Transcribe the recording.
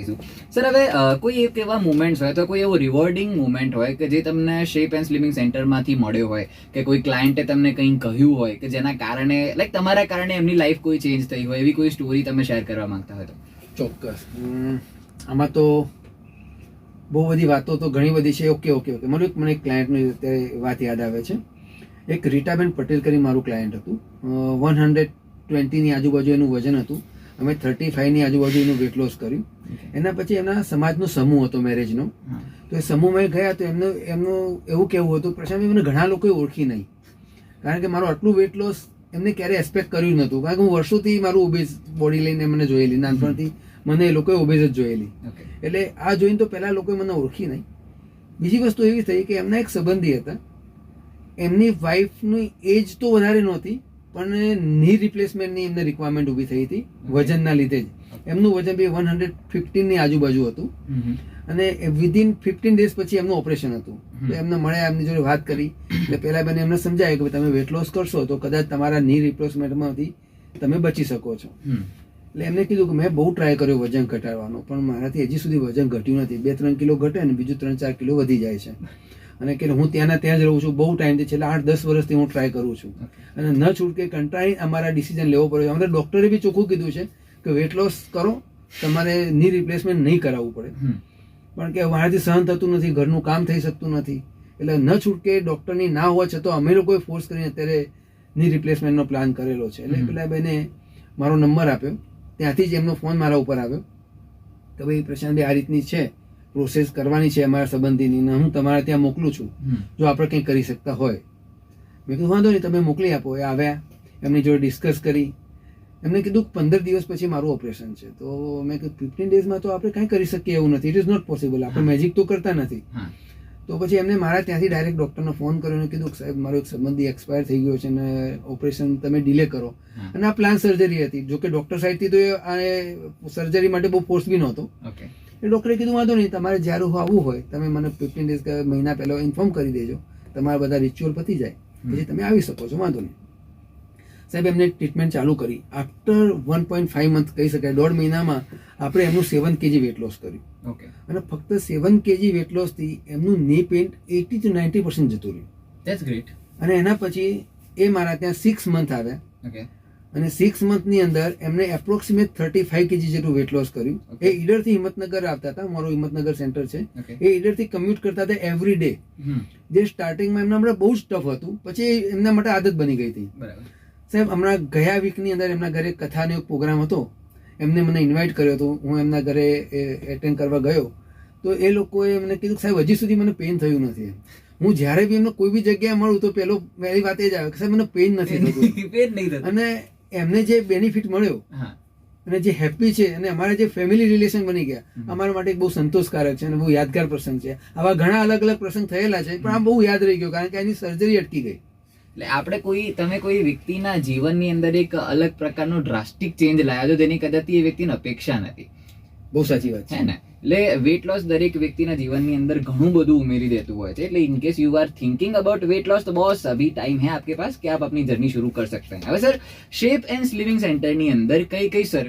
Sir હવે કોઈ એક એવા મુમેન્ટ્સ હોય તો કોઈ એવો રિવોર્ડિંગ મુમેન્ટ હોય કે જે તમને શેપ એન્ડ સ્લિમિંગ સેન્ટરમાંથી મળ્યો હોય કે કોઈ ક્લાયન્ટે તમને કંઈ કહ્યું હોય કે જેના કારણે લાઈક તમારા કારણે એમની લાઈફ કોઈ ચેન્જ થઈ હોય એવી કોઈ સ્ટોરી તમે શેર કરવા માંગતા હોય તો? ચોક્કસ. આમાં તો બહુ બધી વાતો તો ઘણી બધી છે. ઓકે મને એક ક્લાયન્ટની અત્યારે વાત યાદ આવે છે. એક રીટાબેન પટેલ કરી મારું ક્લાયન્ટ હતું. 120ની આજુબાજુ એનું વજન હતું. અમે 35ની આજુબાજુ એનું વેટ લોસ કર્યું. એના પછી એમના સમાજનો સમૂહ હતો મેરેજનો. તો એ સમૂહમાં ગયા તો એમનું એવું કહેવું હતું, પ્રશાંતભાઈ મને ઘણા લોકોએ ઓળખી નહીં, કારણ કે મારું આટલું વેટ લોસ એમને ક્યારેય એક્સપેક્ટ કર્યું નહોતું, કારણ કે હું વર્ષોથી મારું ઓબેઝ બોડી લઈને મને જોયેલી, નાનપણથી મને એ લોકોએ ઓબેઝ જ જોયેલી. એટલે આ જોઈને તો પહેલા લોકોએ મને ઓળખી નહીં. બીજી વસ્તુ એવી થઈ કે એમના એક સંબંધી હતા, એમની વાઈફની એજ તો વધારે નહોતી, પણ ની રિપ્લેસમેન્ટની એમને રિક્વાયરમેન્ટ ઊભી થઈ હતી વજનના લીધે જ. એમનું વજન બી 115ની આજુબાજુ હતું અને વિધિન 15 ડેઝ પછી એમનું ઓપરેશન હતું. તો એમને મળ્યા, એમની જોડે વાત કરી. એટલે પહેલા બેને એમને સમજાય કે તમે વેટ લોસ કરશો તો કદાચ તમારા ની રિપ્લેસમેન્ટમાંથી તમે બચી શકો છો. એટલે એમને કીધું કે મેં બહુ ટ્રાય કર્યો વજન ઘટાડવાનો, પણ મારાથી હજી સુધી વજન ઘટ્યું નથી. 2-3 કિલો ઘટે ને બીજું 3-4 કિલો વધી જાય છે. અને કે હું ત્યાંના ત્યાં જ રહું છું બહુ ટાઈમથી, છેલ્લા 8-10 વર્ષથી હું ટ્રાય કરું છું અને ન છૂટકે કંટાળી અમારા ડિસિઝન લેવો પડ્યો. અમારા ડોક્ટરે બી ચોખ્ખું કીધું છે કે વેટ લોસ કરો, તમારે ની રિપ્લેસમેન્ટ નહીં કરાવવું પડે, પણ કે મારાથી સહન થતું નથી, ઘરનું કામ થઈ શકતું નથી. એટલે ન છૂટકે ડોક્ટરની ના હોવા છતાં અમે લોકોએ ફોર્સ કરીને અત્યારે ની રિપ્લેસમેન્ટનો પ્લાન કરેલો છે. એટલે પેલા બેને મારો નંબર આપ્યો, ત્યાંથી જ એમનો ફોન મારા ઉપર આવ્યો કે ભાઈ પ્રશાંતભાઈ આ રીતની છે, પ્રોસેસ કરવાની છે અમારા સંબંધીની, ને હું તમારે ત્યાં મોકલું છું, જો આપણે કંઈ કરી શકતા હોય. મેં કીધું વાંધો નહીં, તમે મોકલી આપો. એ આવ્યા, એમની જોડે ડિસ્કસ કરી. એમને કીધું 15 દિવસ પછી મારું ઓપરેશન છે. તો મેં કીધું 15 ડેઝમાં તો આપણે કંઈ કરી શકીએ એવું નથી, ઇટ ઇઝ નોટ પોસિબલ, આપણે મેજિક તો કરતા નથી. તો પછી એમને મારા ત્યાંથી ડાયરેક્ટ ડૉક્ટરનો ફોન કર્યો અને કીધું કે સાહેબ મારો એક સંબંધી એક્સપાયર થઈ ગયો છે અને ઓપરેશન તમે ડિલે કરો. અને આ પ્લાન સર્જરી હતી, જોકે ડૉક્ટર સાઈડથી તો આ સર્જરી માટે બહુ ફોર્સ બી નહોતો. એ ડૉક્ટરે કીધું વાંધો નહીં, તમારે જ્યારે આવવું હોય તમે મને 15 ડેઝ કે મહિના પહેલાં ઇન્ફોર્મ કરી દેજો, તમારા બધા રિચ્યુઅલ પતી જાય પછી તમે આવી શકો છો, વાંધો નહીં. સાહેબ એમને ટ્રીટમેન્ટ ચાલુ કરી. આફ્ટર 1.5 મંથ કહી શકાય, 1.5 મહિનામાં આપણે એમનું 7 kg વેટ લોસ કર્યું. અને ફક્ત 7 kg વેટ લોસથી એમનું ની પેઇન 80 to 90% જતું રહ્યું. That's great. અને એના પછી એ મારા ત્યાં 6 મંથ આવ્યા અને 6 મંથની અંદર એમને એપ્રોક્સિમેટ 35 kg જેટલું વેટ લોસ કર્યું. એ ઈડરથી હિંમતનગર આવતા હતા, મારું હિંમતનગર સેન્ટર છે, એ ઈડરથી કમ્યુટ કરતા હતા એવરી ડે. જે સ્ટાર્ટિંગમાં એમના માટે બહુ જ ટફ હતું, પછી એમના માટે આદત બની ગઈ હતી. સાહેબ હમણાં ગયા વીકની અંદર એમના ઘરે કથાનો એક પ્રોગ્રામ હતો, એમને મને ઇન્વાઇટ કર્યો હતો, હું એમના ઘરે એટેન્ડ કરવા ગયો. તો એ લોકોએ મને કીધું સાહેબ હજી સુધી મને પેઇન થયું નથી. હું જ્યારે બી એમને કોઈ બી જગ્યાએ મળું તો પહેલી વાત એ જ આવે કે સાહેબ મને પેઇન નથી થતું. અને એમને જે બેનિફિટ મળ્યો અને જે હેપી છે, અને અમારા જે ફેમિલી રિલેશન બની ગયા, અમારા માટે બહુ સંતોષકારક છે અને બહુ યાદગાર પ્રસંગ છે. આવા ઘણા અલગ અલગ પ્રસંગ થયેલા છે, પણ આ બહુ યાદ રહી ગયો કારણ કે એની સર્જરી અટકી ગઈ. એટલે આપણે તમે કોઈ વ્યક્તિના જીવનની અંદર એક અલગ પ્રકારનો ડ્રાસ્ટિક ચેન્જ લાવ્યા છો જેની કદાચ એ વ્યક્તિની અપેક્ષા નથી. બહુ સાચી વાત છે ને. એટલે વેટ લોસ દરેક વ્યક્તિના જીવનની અંદર ઘણું બધું ઉમેરી દેતું હોય છે. એટલે in case you are thinking about weight loss तो बॉस अभी टाइम है आपके पास कि आप अपनी जर्नी शुरू कर सकते हैं. હવે સર શેપ એન્ડ સ્લિમિંગ સેન્ટર ની અંદર કઈ સર